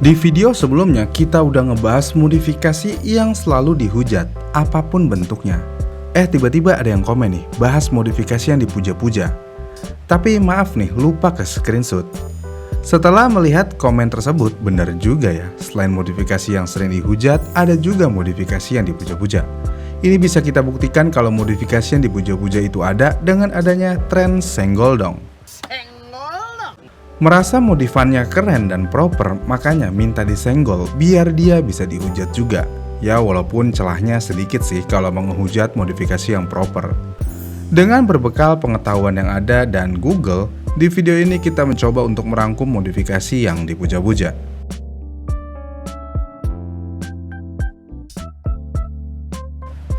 Di video sebelumnya kita udah ngebahas modifikasi yang selalu dihujat, apapun bentuknya. Tiba-tiba ada yang komen nih, bahas modifikasi yang dipuja-puja. Tapi maaf nih, lupa ke screenshot. Setelah melihat komen tersebut, benar juga ya, selain modifikasi yang sering dihujat, ada juga modifikasi yang dipuja-puja. Ini bisa kita buktikan kalau modifikasi yang dipuja-puja itu ada dengan adanya tren senggol dong. Merasa modifannya keren dan proper, makanya minta disenggol biar dia bisa dihujat juga. Ya walaupun celahnya sedikit sih kalau menghujat modifikasi yang proper. Dengan berbekal pengetahuan yang ada dan Google, di video ini kita mencoba untuk merangkum modifikasi yang dipuja-puja.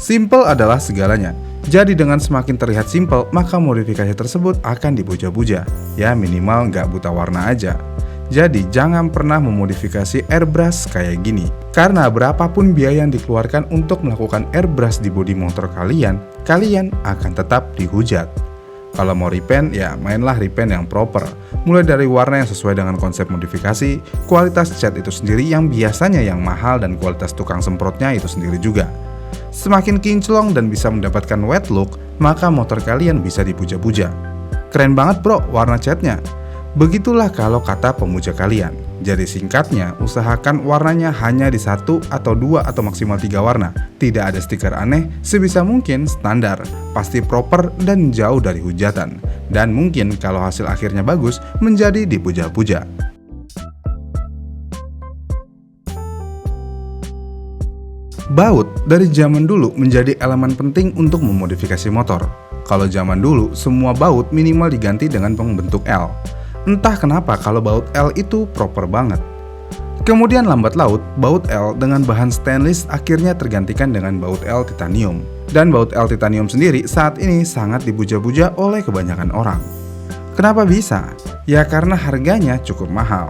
Simple adalah segalanya. Jadi dengan semakin terlihat simple, maka modifikasi tersebut akan dipuja-puja. Ya minimal nggak buta warna aja. Jadi jangan pernah memodifikasi airbrush kayak gini. Karena berapapun biaya yang dikeluarkan untuk melakukan airbrush di bodi motor kalian akan tetap dihujat. Kalau mau repaint, ya mainlah repaint yang proper. Mulai dari warna yang sesuai dengan konsep modifikasi, kualitas cat itu sendiri yang biasanya yang mahal dan kualitas tukang semprotnya itu sendiri juga. Semakin kinclong dan bisa mendapatkan wet look, maka motor kalian bisa dipuja-puja. Keren banget bro warna catnya. Begitulah kalau kata pemuja kalian. Jadi singkatnya, usahakan warnanya hanya di 1 atau 2 atau maksimal 3 warna. Tidak ada stiker aneh, sebisa mungkin standar, pasti proper dan jauh dari hujatan. Dan mungkin kalau hasil akhirnya bagus, menjadi dipuja-puja. Baut dari zaman dulu menjadi elemen penting untuk memodifikasi motor. Kalau zaman dulu, semua baut minimal diganti dengan pembentuk L. Entah kenapa kalau baut L itu proper banget. Kemudian lambat laun, baut L dengan bahan stainless akhirnya tergantikan dengan baut L titanium. Dan baut L titanium sendiri saat ini sangat dipuja-puja oleh kebanyakan orang. Kenapa bisa? Ya karena harganya cukup mahal.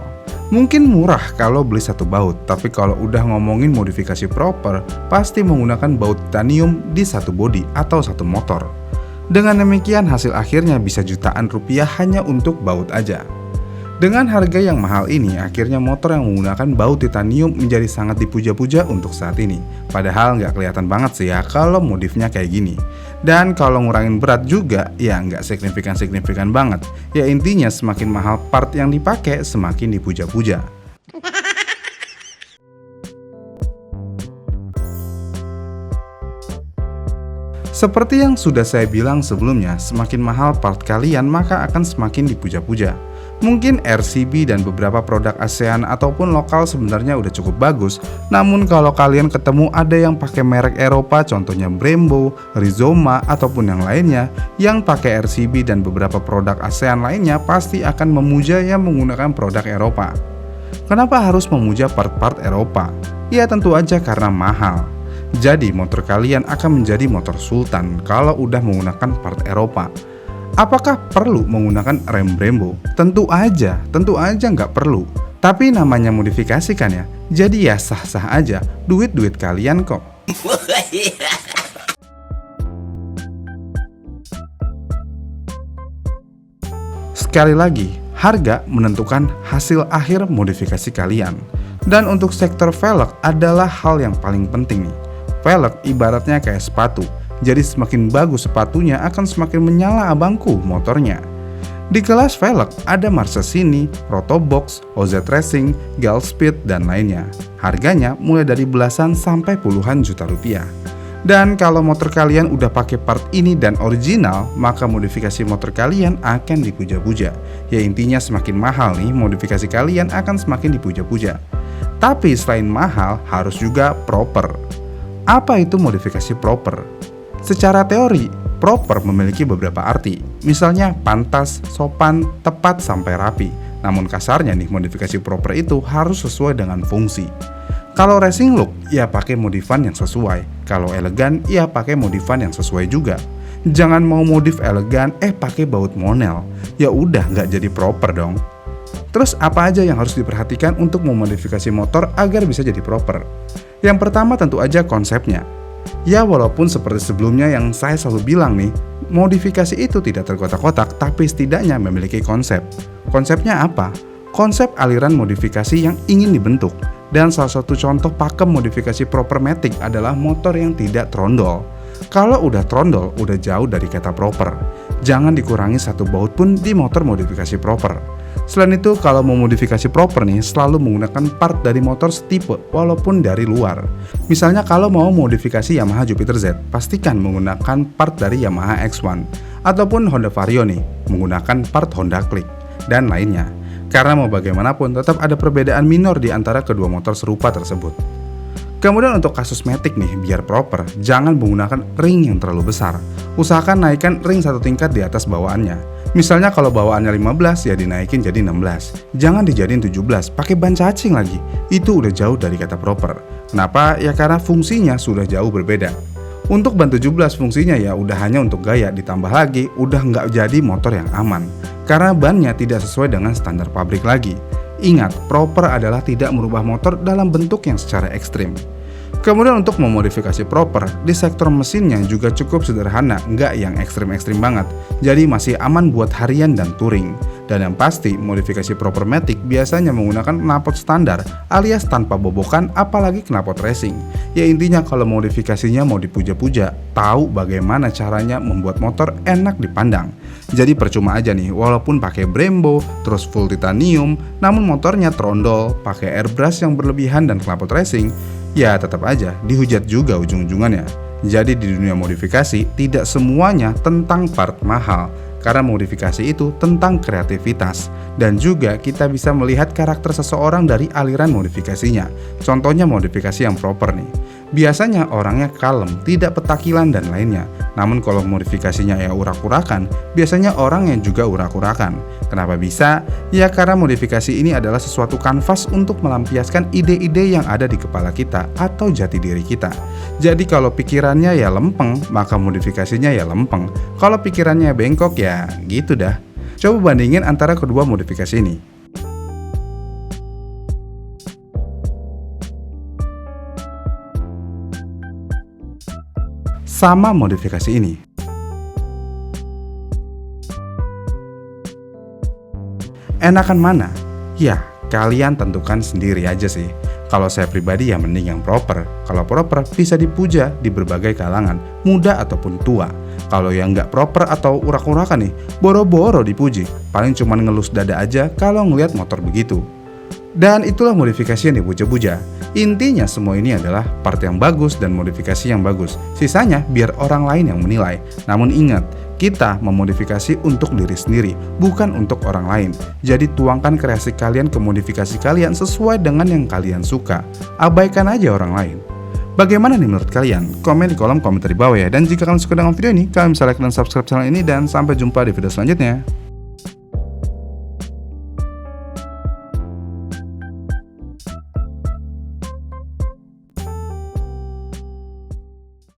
Mungkin murah kalau beli satu baut, tapi kalau udah ngomongin modifikasi proper, pasti menggunakan baut titanium di satu bodi atau satu motor. Dengan demikian hasil akhirnya bisa jutaan rupiah hanya untuk baut aja. Dengan harga yang mahal ini, akhirnya motor yang menggunakan baut titanium menjadi sangat dipuja-puja untuk saat ini. Padahal nggak kelihatan banget sih ya kalau modifnya kayak gini. Dan kalau ngurangin berat juga, ya nggak signifikan-signifikan banget. Ya intinya semakin mahal part yang dipakai, semakin dipuja-puja. Seperti yang sudah saya bilang sebelumnya, semakin mahal part kalian maka akan semakin dipuja-puja. Mungkin RCB dan beberapa produk ASEAN ataupun lokal sebenarnya udah cukup bagus. Namun kalau kalian ketemu ada yang pakai merek Eropa, contohnya Brembo, Rizoma, ataupun yang lainnya, yang pakai RCB dan beberapa produk ASEAN lainnya pasti akan memuja yang menggunakan produk Eropa. Kenapa harus memuja part-part Eropa? Ya tentu aja karena mahal. Jadi motor kalian akan menjadi motor sultan kalau udah menggunakan part Eropa. Apakah perlu menggunakan rem Brembo? Tentu aja nggak perlu. Tapi namanya modifikasi kan ya, jadi ya sah-sah aja, duit-duit kalian kok. Sekali lagi, harga menentukan hasil akhir modifikasi kalian. Dan untuk sektor velg adalah hal yang paling penting nih. Velg ibaratnya kayak sepatu. Jadi semakin bagus sepatunya akan semakin menyala abangku motornya. Di kelas velg ada Marsesini, Rotobox, OZ Racing, Galspeed, dan lainnya. Harganya mulai dari belasan sampai puluhan juta rupiah. Dan kalau motor kalian udah pakai part ini dan original, maka modifikasi motor kalian akan dipuja-puja. Ya intinya semakin mahal nih, modifikasi kalian akan semakin dipuja-puja. Tapi selain mahal, harus juga proper. Apa itu modifikasi proper? Secara teori, proper memiliki beberapa arti. Misalnya pantas, sopan, tepat, sampai rapi. Namun kasarnya nih, modifikasi proper itu harus sesuai dengan fungsi. Kalau racing look, ya pakai modifan yang sesuai. Kalau elegan, ya pakai modifan yang sesuai juga. Jangan mau modif elegan, pakai baut monel. Ya udah nggak jadi proper dong. Terus apa aja yang harus diperhatikan untuk memodifikasi motor agar bisa jadi proper? Yang pertama tentu aja konsepnya. Ya walaupun seperti sebelumnya yang saya selalu bilang nih, modifikasi itu tidak terkotak-kotak tapi setidaknya memiliki konsep. Konsepnya apa? konsep aliran modifikasi yang ingin dibentuk. Dan salah satu contoh pakem modifikasi proper matic adalah motor yang tidak trondol. Kalau udah trondol, udah jauh dari kata proper. Jangan dikurangi satu baut pun di motor modifikasi proper. Selain itu, kalau mau modifikasi proper nih, selalu menggunakan part dari motor setipe walaupun dari luar. Misalnya kalau mau modifikasi Yamaha Jupiter Z, pastikan menggunakan part dari Yamaha X1. Ataupun Honda Vario nih, menggunakan part Honda Click, dan lainnya. Karena mau bagaimanapun tetap ada perbedaan minor di antara kedua motor serupa tersebut. Kemudian untuk kasus matic nih, biar proper, jangan menggunakan ring yang terlalu besar. Usahakan naikkan ring satu tingkat di atas bawaannya. Misalnya kalau bawaannya 15 ya dinaikin jadi 16. Jangan dijadiin 17, pakai ban cacing lagi. Itu udah jauh dari kata proper. Kenapa? Ya karena fungsinya sudah jauh berbeda. Untuk ban 17 fungsinya ya udah hanya untuk gaya, ditambah lagi udah nggak jadi motor yang aman. Karena bannya tidak sesuai dengan standar pabrik lagi. Ingat, proper adalah tidak merubah motor dalam bentuk yang secara ekstrim. Kemudian untuk memodifikasi proper, di sektor mesinnya juga cukup sederhana, nggak yang ekstrim-ekstrim banget. Jadi masih aman buat harian dan touring. Dan yang pasti, modifikasi proper matic biasanya menggunakan knalpot standar alias tanpa bobokan apalagi knalpot racing. Ya intinya kalau modifikasinya mau dipuja-puja, tahu bagaimana caranya membuat motor enak dipandang. Jadi percuma aja nih, walaupun pakai Brembo, terus full titanium, namun motornya trondol, pakai airbrush yang berlebihan dan knalpot racing, ya tetap aja dihujat juga ujung-ujungannya. Jadi di dunia modifikasi tidak semuanya tentang part mahal, karena modifikasi itu tentang kreativitas. Dan juga kita bisa melihat karakter seseorang dari aliran modifikasinya. Contohnya modifikasi yang proper nih. Biasanya orangnya kalem, tidak petakilan dan lainnya. Namun kalau modifikasinya ya urak-urakan, biasanya orang yang juga urak-urakan. Kenapa bisa? Ya karena modifikasi ini adalah sesuatu kanvas untuk melampiaskan ide-ide yang ada di kepala kita atau jati diri kita. Jadi kalau pikirannya ya lempeng, maka modifikasinya ya lempeng. Kalau pikirannya bengkok ya gitu dah. Coba bandingin antara kedua modifikasi ini. Sama modifikasi ini. Enakan mana? Ya, kalian tentukan sendiri aja sih. Kalau saya pribadi ya mending yang proper. Kalau proper bisa dipuja di berbagai kalangan, muda ataupun tua. Kalau yang nggak proper atau urak-urakan nih, boro-boro dipuji. Paling cuman ngelus dada aja kalau ngelihat motor begitu. Dan itulah modifikasi yang dipuja-puja. Intinya semua ini adalah part yang bagus dan modifikasi yang bagus. Sisanya biar orang lain yang menilai. Namun ingat, kita memodifikasi untuk diri sendiri, bukan untuk orang lain. Jadi tuangkan kreasi kalian ke modifikasi kalian sesuai dengan yang kalian suka. Abaikan aja orang lain. Bagaimana nih menurut kalian? Komen di kolom komentar di bawah ya. Dan jika kalian suka dengan video ini, kalian bisa like dan subscribe channel ini. Dan sampai jumpa di video selanjutnya.